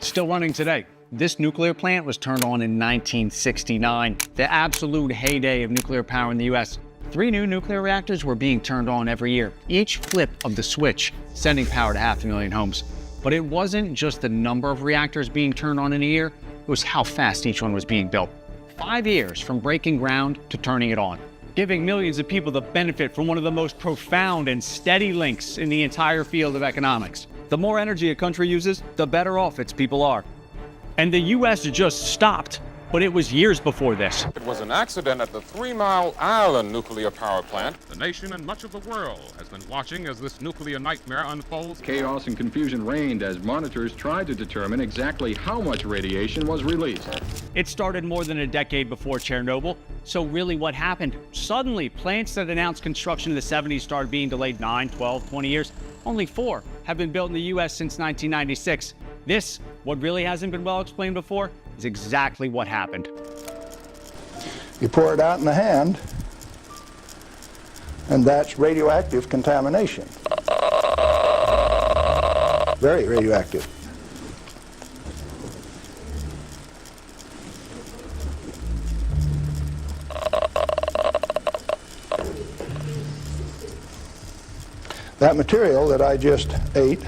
Still running today. This nuclear plant was turned on in 1969, the absolute heyday of nuclear power in the US. 3 new nuclear reactors were being turned on every year, each flip of the switch sending power to 500,000 homes. But it wasn't just the number of reactors being turned on in a year, it was how fast each one was being built. 5 years from breaking ground to turning it on, giving millions of people the benefit from one of the most profound and steady links in the entire field of economics. The more energy a country uses, the better off its people are. And the US just stopped, but it was years before this. It was an accident at the 3 Mile Island nuclear power plant. The nation and much of the world has been watching as this nuclear nightmare unfolds. Chaos and confusion reigned as monitors tried to determine exactly how much radiation was released. It started more than a decade before Chernobyl, so really what happened? Suddenly, plants that announced construction in the 70s started being delayed 9, 12, 20 years. Only 4 have been built in the US since 1996. This, what really hasn't been well explained before, is exactly what happened. You pour it out in the hand, and that's radioactive contamination. Very radioactive. That material that I just ate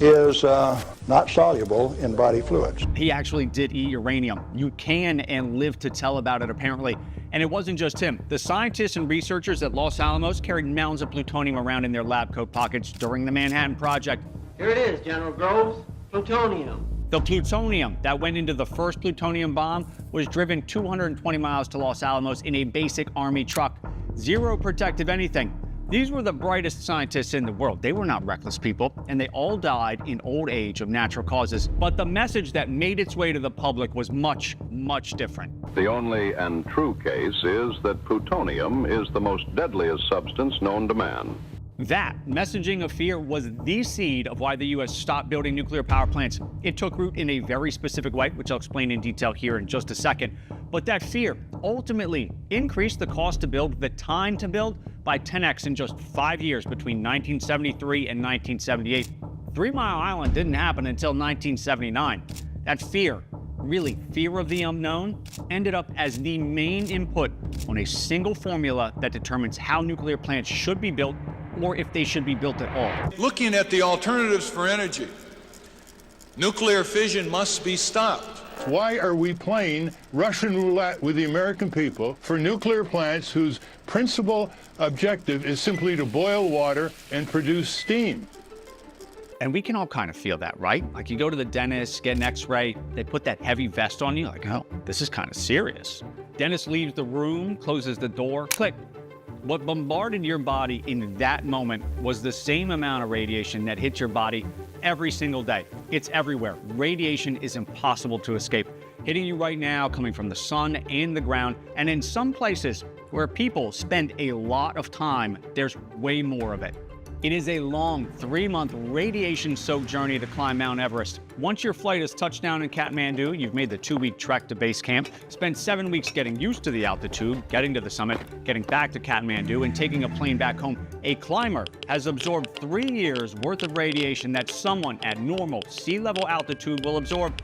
is not soluble in body fluids. He actually did eat uranium. You can and live to tell about it, apparently. And it wasn't just him. The scientists and researchers at Los Alamos carried mounds of plutonium around in their lab coat pockets during the Manhattan Project. Here it is, General Groves, plutonium. The plutonium that went into the first plutonium bomb was driven 220 miles to Los Alamos in a basic Army truck. Zero protective anything. These were the brightest scientists in the world. They were not reckless people, and they all died in old age of natural causes. But the message that made its way to the public was much, much different. The only and true case is that plutonium is the most deadliest substance known to man. That messaging of fear was the seed of why the US stopped building nuclear power plants. It took root in a very specific way, which I'll explain in detail here in just a second. But that fear ultimately increased the cost to build, the time to build, by 10x in just 5 years between 1973 and 1978. 3 Mile Island didn't happen until 1979. That fear, really fear of the unknown, ended up as the main input on a single formula that determines how nuclear plants should be built or if they should be built at all. Looking at the alternatives for energy, nuclear fission must be stopped. Why are we playing Russian roulette with the American people for nuclear plants whose principal objective is simply to boil water and produce steam? And we can all kind of feel that, right? Like you go to the dentist, get an x-ray, they put that heavy vest on you, like, oh, this is kind of serious. Dentist leaves the room, closes the door, click. What bombarded your body in that moment was the same amount of radiation that hits your body every single day. It's everywhere. Radiation is impossible to escape. Hitting you right now, coming from the sun and the ground, and in some places where people spend a lot of time, there's way more of it. It is a long 3-month radiation-soaked journey to climb Mount Everest. Once your flight has touched down in Kathmandu, you've made the 2-week trek to base camp, spent 7 weeks getting used to the altitude, getting to the summit, getting back to Kathmandu, and taking a plane back home. A climber has absorbed 3 years worth of radiation that someone at normal sea level altitude will absorb.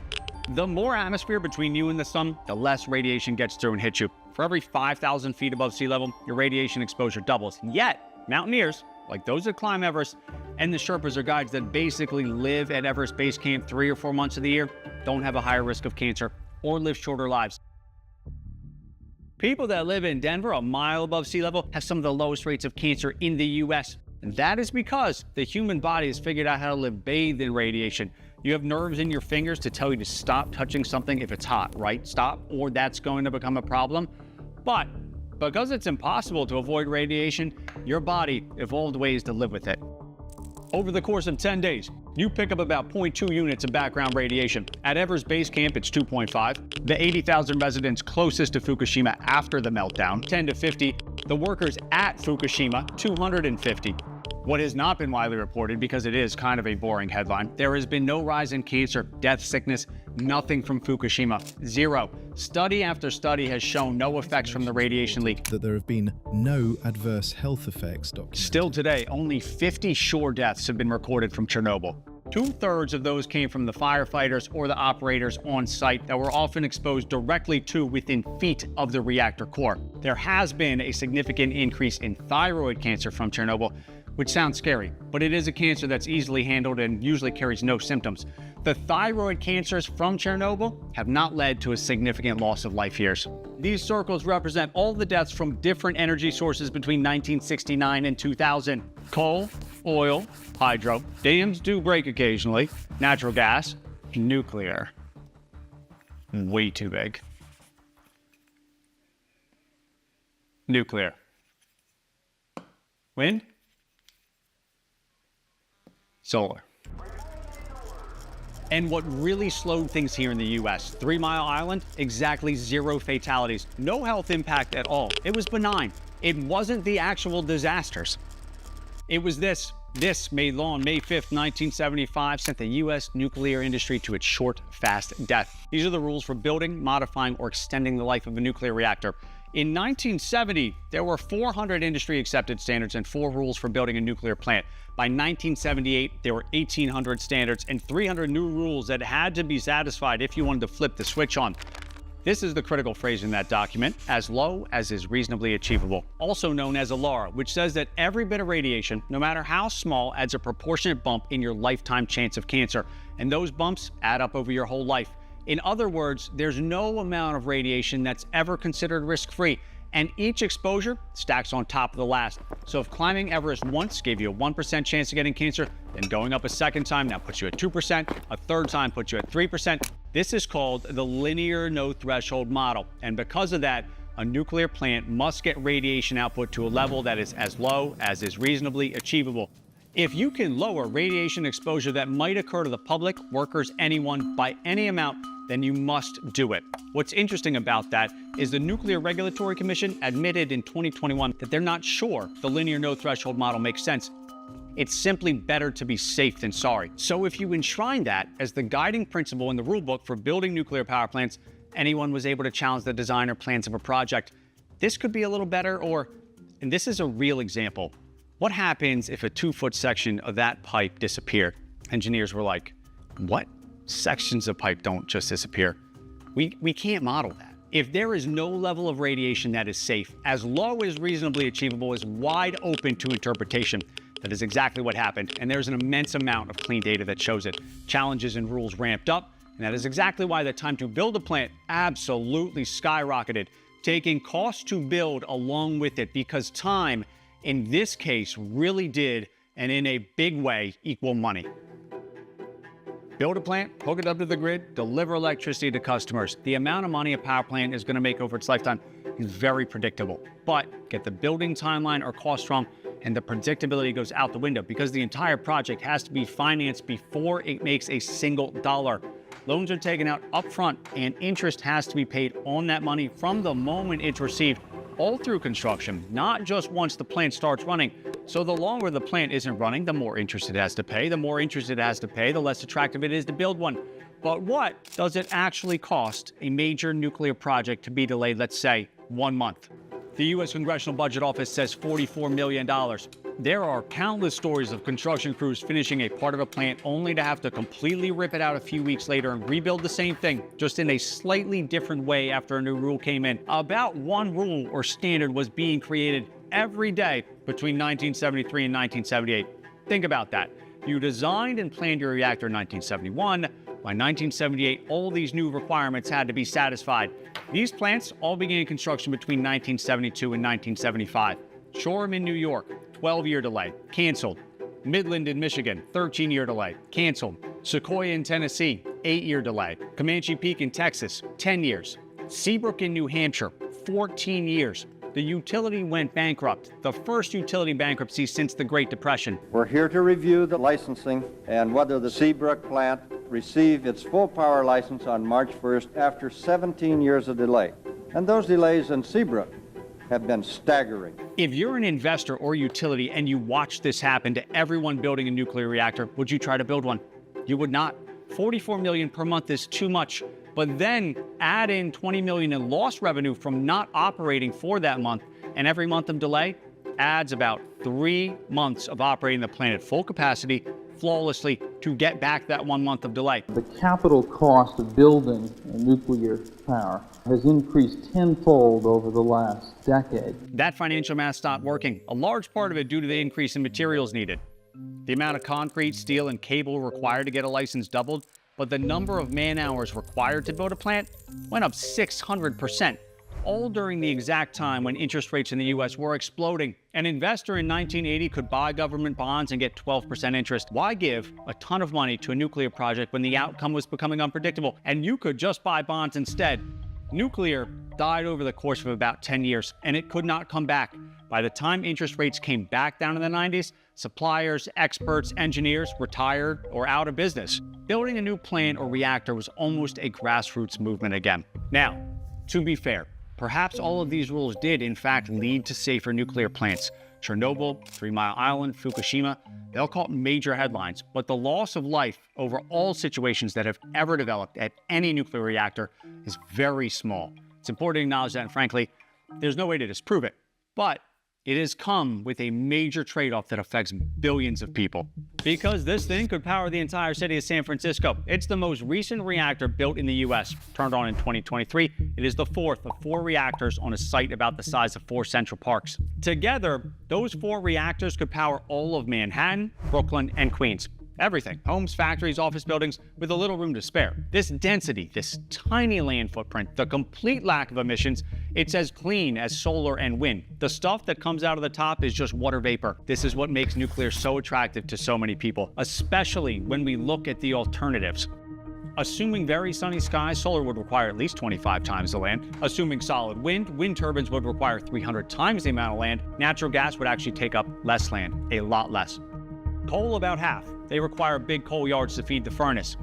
The more atmosphere between you and the sun, the less radiation gets through and hits you. For every 5,000 feet above sea level, your radiation exposure doubles. Yet, mountaineers, like those that climb Everest, and the Sherpas or guides that basically live at Everest Base Camp 3 or 4 months of the year, don't have a higher risk of cancer or live shorter lives. People that live in Denver, a mile above sea level, have some of the lowest rates of cancer in the US. And that is because the human body has figured out how to live bathed in radiation. You have nerves in your fingers to tell you to stop touching something if it's hot, right? Stop, or that's going to become a problem. But because it's impossible to avoid radiation, your body evolved ways to live with it. Over the course of 10 days, you pick up about 0.2 units of background radiation. At Everest Base Camp, it's 2.5. The 80,000 residents closest to Fukushima after the meltdown, 10 to 50. The workers at Fukushima, 250. What has not been widely reported, because it is kind of a boring headline, there has been no rise in cancer, death, sickness, nothing from Fukushima. 0. Study after study has shown no effects from the radiation leak. That there have been no adverse health effects documented. Still today, only 50 shore deaths have been recorded from Chernobyl. 2/3 of those came from the firefighters or the operators on site that were often exposed directly to within feet of the reactor core. There has been a significant increase in thyroid cancer from Chernobyl, which sounds scary, but it is a cancer that's easily handled and usually carries no symptoms. The thyroid cancers from Chernobyl have not led to a significant loss of life years. These circles represent all the deaths from different energy sources between 1969 and 2000. Coal, oil, hydro, dams do break occasionally, natural gas, nuclear. Way too big. Nuclear. Wind? Solar. And what really slowed things here in the U.S., 3 Mile Island, exactly 0 fatalities, no health impact at all. It was benign. It wasn't the actual disasters. It was this. This, made law on May 5th, 1975, sent the U.S. nuclear industry to its short, fast death. These are the rules for building, modifying, or extending the life of a nuclear reactor. In 1970, there were 400 industry-accepted standards and 4 rules for building a nuclear plant. By 1978, there were 1,800 standards and 300 new rules that had to be satisfied if you wanted to flip the switch on. This is the critical phrase in that document, as low as is reasonably achievable, also known as a LAR, which says that every bit of radiation, no matter how small, adds a proportionate bump in your lifetime chance of cancer, and those bumps add up over your whole life. In other words, there's no amount of radiation that's ever considered risk-free, and each exposure stacks on top of the last. So if climbing Everest once gave you a 1% chance of getting cancer, then going up a second time now puts you at 2%, a third time puts you at 3%. This is called the linear no-threshold model, and because of that, a nuclear plant must get radiation output to a level that is as low as is reasonably achievable. If you can lower radiation exposure that might occur to the public, workers, anyone, by any amount, then you must do it. What's interesting about that is the Nuclear Regulatory Commission admitted in 2021 that they're not sure the linear no-threshold model makes sense. It's simply better to be safe than sorry. So if you enshrine that as the guiding principle in the rulebook for building nuclear power plants, anyone was able to challenge the design or plans of a project. This could be a little better, and this is a real example. What happens if a 2-foot section of that pipe disappeared? Engineers were like, what? Sections of pipe don't just disappear. We can't model that. If there is no level of radiation that is safe, as low as reasonably achievable is wide open to interpretation. That is exactly what happened, and there's an immense amount of clean data that shows it. Challenges and rules ramped up, and that is exactly why the time to build a plant absolutely skyrocketed, taking cost to build along with it, because time, in this case, really did, and in a big way, equal money. Build a plant, hook it up to the grid, deliver electricity to customers. The amount of money a power plant is going to make over its lifetime is very predictable. But get the building timeline or cost wrong, and the predictability goes out the window because the entire project has to be financed before it makes a single dollar. Loans are taken out upfront, and interest has to be paid on that money from the moment it's received, all through construction, not just once the plant starts running. So the longer the plant isn't running, the more interest it has to pay. The more interest it has to pay, the less attractive it is to build one. But what does it actually cost a major nuclear project to be delayed, let's say, 1 month? The U.S. Congressional Budget Office says $44 million. There are countless stories of construction crews finishing a part of a plant only to have to completely rip it out a few weeks later and rebuild the same thing, just in a slightly different way after a new rule came in. About one rule or standard was being created every day between 1973 and 1978. Think about that. You designed and planned your reactor in 1971. By 1978, all these new requirements had to be satisfied. These plants all began construction between 1972 and 1975. Shoreham in New York, 12-year delay, canceled. Midland in Michigan, 13-year delay, canceled. Sequoia in Tennessee, 8-year delay. Comanche Peak in Texas, 10 years. Seabrook in New Hampshire, 14 years. The utility went bankrupt, the first utility bankruptcy since the Great Depression. We're here to review the licensing and whether the Seabrook plant received its full power license on March 1st after 17 years of delay. And those delays in Seabrook have been staggering. If you're an investor or utility and you watch this happen to everyone building a nuclear reactor, would you try to build one? You would not. 44 million per month is too much, but then add in 20 million in lost revenue from not operating for that month, and every month of delay adds about 3 months of operating the plant at full capacity flawlessly to get back that 1 month of delay. The capital cost of building nuclear power has increased tenfold over the last decade. That financial math stopped working, a large part of it due to the increase in materials needed. The amount of concrete, steel, and cable required to get a license doubled, but the number of man-hours required to build a plant went up 600%, all during the exact time when interest rates in the U.S. were exploding. An investor in 1980 could buy government bonds and get 12% interest. Why give a ton of money to a nuclear project when the outcome was becoming unpredictable? And you could just buy bonds instead. Nuclear died over the course of about 10 years, and it could not come back. By the time interest rates came back down in the 90s, suppliers, experts, engineers retired or out of business. Building a new plant or reactor was almost a grassroots movement again. Now, to be fair, perhaps all of these rules did, in fact, lead to safer nuclear plants. Chernobyl, 3 Mile Island, Fukushima, they'll caught major headlines, but the loss of life over all situations that have ever developed at any nuclear reactor is very small. It's important to acknowledge that, and frankly, there's no way to disprove it. But it has come with a major trade-off that affects billions of people. Because this thing could power the entire city of San Francisco. It's the most recent reactor built in the U.S., turned on in 2023. It is the fourth of 4 reactors on a site about the size of 4 Central Parks. Together, those 4 reactors could power all of Manhattan, Brooklyn, and Queens. Everything, homes, factories, office buildings, with a little room to spare. This density, this tiny land footprint, the complete lack of emissions, it's as clean as solar and wind. The stuff that comes out of the top is just water vapor. This is what makes nuclear so attractive to so many people, especially when we look at the alternatives. Assuming very sunny skies, solar would require at least 25 times the land. Assuming solid wind, wind turbines would require 300 times the amount of land. Natural gas would actually take up less land, a lot less. Coal, about half. They require big coal yards to feed the furnace.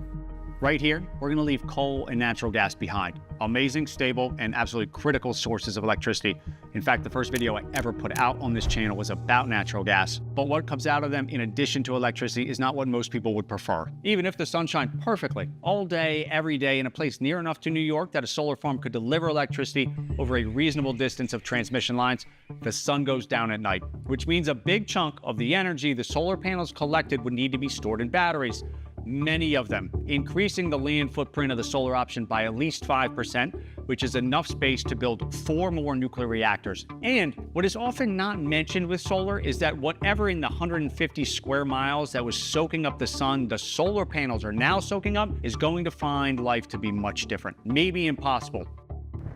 Right here, we're going to leave coal and natural gas behind. Amazing, stable, and absolutely critical sources of electricity. In fact, the first video I ever put out on this channel was about natural gas. But what comes out of them in addition to electricity is not what most people would prefer. Even if the sun shines perfectly, all day, every day, in a place near enough to New York that a solar farm could deliver electricity over a reasonable distance of transmission lines, the sun goes down at night, which means a big chunk of the energy the solar panels collected would need to be stored in batteries. Many of them, increasing the land footprint of the solar option by at least 5%, which is enough space to build 4 more nuclear reactors. And what is often not mentioned with solar is that whatever in the 150 square miles that was soaking up the sun, the solar panels are now soaking up, is going to find life to be much different, maybe impossible.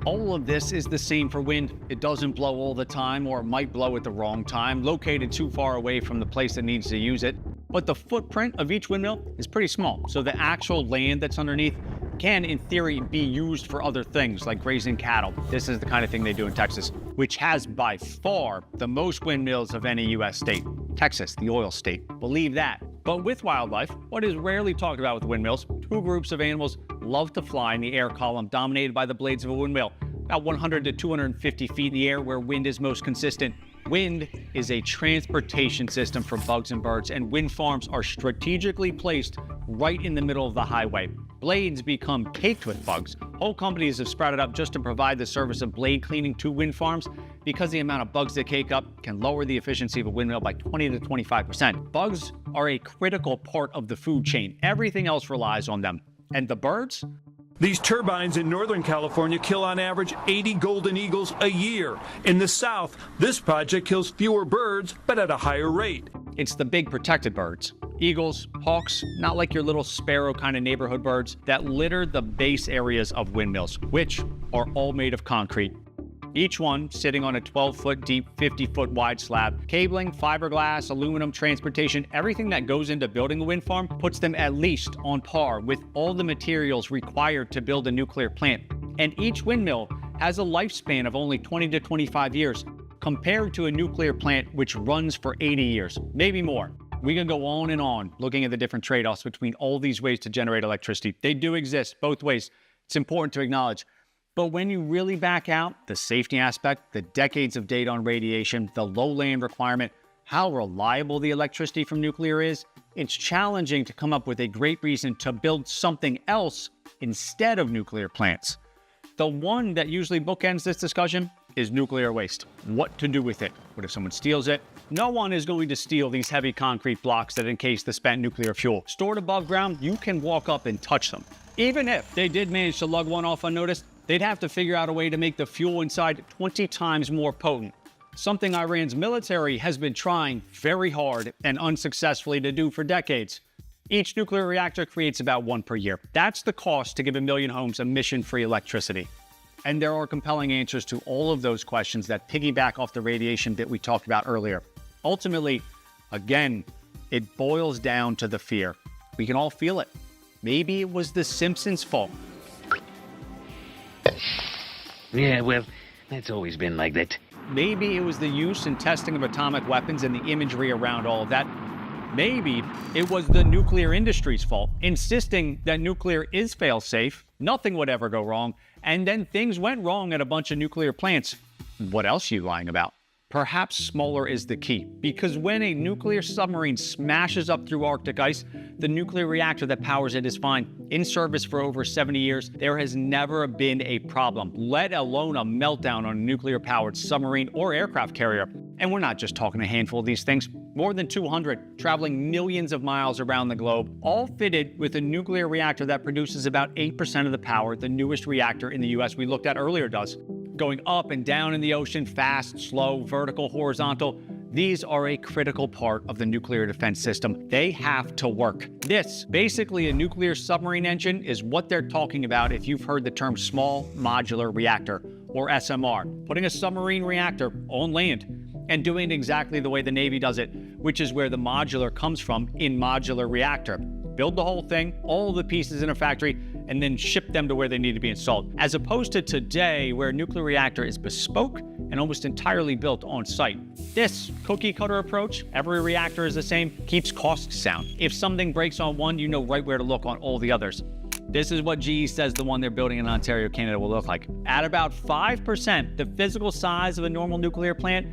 All of this is the same for wind. It doesn't blow all the time, or it might blow at the wrong time, located too far away from the place that needs to use it. But the footprint of each windmill is pretty small, so the actual land that's underneath can, in theory, be used for other things like grazing cattle. This is the kind of thing they do in Texas, which has by far the most windmills of any U.S. state. Texas, the oil state. Believe that. But with wildlife, what is rarely talked about with windmills, 2 groups of animals love to fly in the air column dominated by the blades of a windmill, about 100 to 250 feet in the air where wind is most consistent. Wind is a transportation system for bugs and birds, and wind farms are strategically placed right in the middle of the highway. Blades become caked with bugs. Whole companies have sprouted up just to provide the service of blade cleaning to wind farms because the amount of bugs they cake up can lower the efficiency of a windmill by 20 to 25%. Bugs are a critical part of the food chain. Everything else relies on them. And the birds? These turbines in Northern California kill on average 80 golden eagles a year. In the South, this project kills fewer birds, but at a higher rate. It's the big protected birds. Eagles, hawks, not like your little sparrow kind of neighborhood birds that litter the base areas of windmills, which are all made of concrete. Each one sitting on a 12-foot deep, 50-foot wide slab. Cabling, fiberglass, aluminum, transportation, everything that goes into building a wind farm puts them at least on par with all the materials required to build a nuclear plant. And each windmill has a lifespan of only 20 to 25 years, compared to a nuclear plant which runs for 80 years, maybe more. We can go on and on looking at the different trade-offs between all these ways to generate electricity. They do exist both ways. It's important to acknowledge. But when you really back out the safety aspect, the decades of data on radiation, the low land requirement, how reliable the electricity from nuclear is, it's challenging to come up with a great reason to build something else instead of nuclear plants. The one that usually bookends this discussion is nuclear waste. What to do with it? What if someone steals it? No one is going to steal these heavy concrete blocks that encase the spent nuclear fuel. Stored above ground, you can walk up and touch them. Even if they did manage to lug one off unnoticed, they'd have to figure out a way to make the fuel inside 20 times more potent. Something Iran's military has been trying very hard and unsuccessfully to do for decades. Each nuclear reactor creates about one per year. That's the cost to give 1 million homes emission-free electricity. And there are compelling answers to all of those questions that piggyback off the radiation that we talked about earlier. Ultimately, again, it boils down to the fear. We can all feel it. Maybe it was the Simpsons' fault. Yeah, well, it's always been like that. Maybe it was the use and testing of atomic weapons and the imagery around all of that. Maybe it was the nuclear industry's fault, insisting that nuclear is fail-safe, nothing would ever go wrong, and then things went wrong at a bunch of nuclear plants. What else are you lying about? Perhaps smaller is the key, because when a nuclear submarine smashes up through Arctic ice, the nuclear reactor that powers it is fine. In service for over 70 years, there has never been a problem, let alone a meltdown on a nuclear-powered submarine or aircraft carrier. And we're not just talking a handful of these things. More than 200, traveling millions of miles around the globe, all fitted with a nuclear reactor that produces about 8% of the power the newest reactor in the US we looked at earlier does. Going up and down in the ocean, fast, slow, vertical, horizontal, these are a critical part of the nuclear defense system. They have to work. This, basically a nuclear submarine engine, is what they're talking about if you've heard the term small modular reactor, or SMR, putting a submarine reactor on land and doing it exactly the way the Navy does it, which is where the modular comes from in modular reactor. Build the whole thing, all the pieces in a factory, and then ship them to where they need to be installed. As opposed to today, where a nuclear reactor is bespoke and almost entirely built on site. This cookie cutter approach, every reactor is the same, keeps costs down. If something breaks on one, you know right where to look on all the others. This is what GE says the one they're building in Ontario, Canada will look like. At about 5%, the physical size of a normal nuclear plant,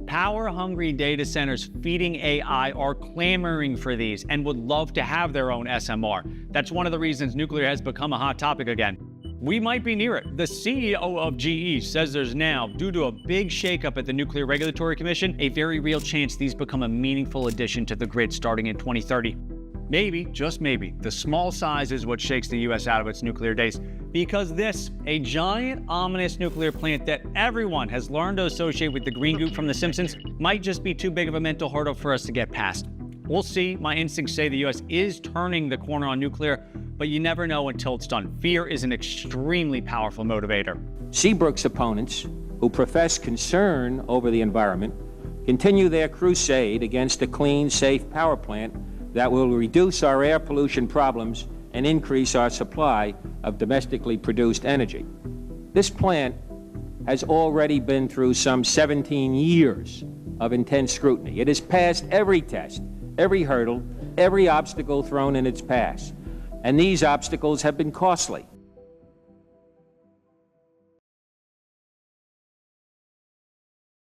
power-hungry data centers feeding AI are clamoring for these and would love to have their own SMR. That's one of the reasons nuclear has become a hot topic again. We might be near it. The CEO of GE says there's now, due to a big shakeup at the Nuclear Regulatory Commission, a very real chance these become a meaningful addition to the grid starting in 2030. Maybe, just maybe, the small size is what shakes the US out of its nuclear days. Because this, a giant, ominous nuclear plant that everyone has learned to associate with the green goop from The Simpsons, might just be too big of a mental hurdle for us to get past. We'll see. My instincts say the US is turning the corner on nuclear, but you never know until it's done. Fear is an extremely powerful motivator. Seabrook's opponents, who profess concern over the environment, continue their crusade against a clean, safe power plant that will reduce our air pollution problems and increase our supply of domestically produced energy. This plant has already been through some 17 years of intense scrutiny. It has passed every test, every hurdle, every obstacle thrown in its path. And these obstacles have been costly.